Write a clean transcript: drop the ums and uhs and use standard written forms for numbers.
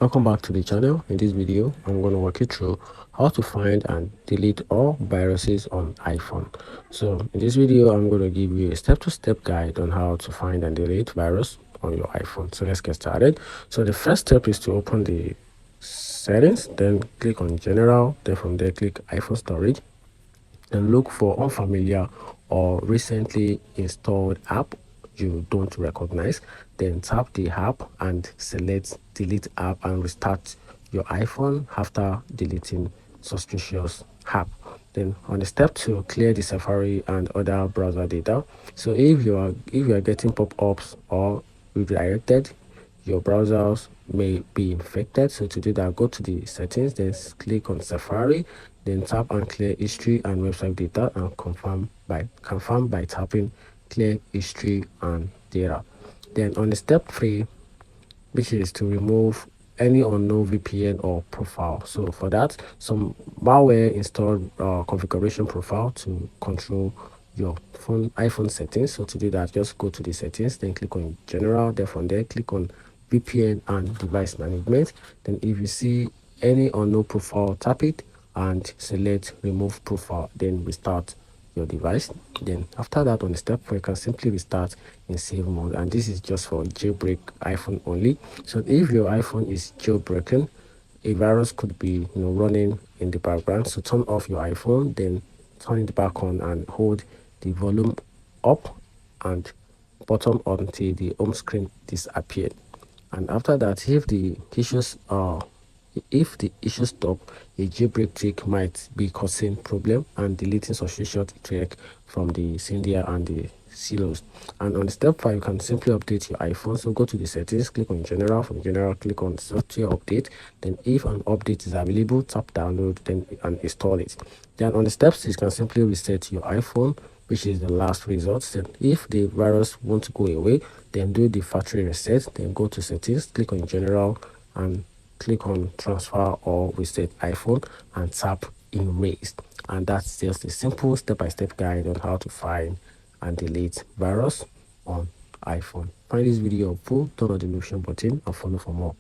Welcome back to the channel. In this video, I'm going to walk you through how to find and delete all viruses on iPhone. So in this video, I'm going to give you a step-to-step guide on how to find and delete virus on your iPhone. So let's get started. So the first step is to open the settings, then click on general, then from there click iPhone storage, and look for unfamiliar or recently installed app you don't recognize. Then tap the app and select delete app and restart your iPhone after deleting suspicious app. Then on the step 2, clear the Safari and other browser data. So if you are getting pop-ups or redirected, your browsers may be infected. So to do that, go to the settings, then click on Safari, then tap and clear history and website data, and confirm by tapping clear history and data. Then on the step 3, which is to remove any unknown VPN or profile. So for that, some malware installed configuration profile to control your iPhone settings. So to do that, just go to the settings, then click on general, then from there click on VPN and device management. Then if you see any unknown profile, tap it and select remove profile, then restart your device. Then after that, on the step 4, you can simply restart in safe mode, and this is just for jailbreak iPhone only. So if your iPhone is jailbroken, a virus could be running in the background. So turn off your iPhone, then turn it back on and hold the volume up and bottom until the home screen disappeared. And after that, if the issues stop, a jailbreak trick might be causing problem and deleting suspicious track from the Cydia and the silos. And on step 5, you can simply update your iPhone. So go to the settings, click on general, from general click on software update. Then if an update is available, tap download, then and install it. Then on the steps, you can simply reset your iPhone, which is the last resort. Then if the virus won't go away, then do the factory reset, then go to settings, click on general and click on transfer or reset iPhone and tap erase. And that's just a simple step-by-step guide on how to find and delete virus on iPhone. Find this video helpful, turn on the notification button and follow for more.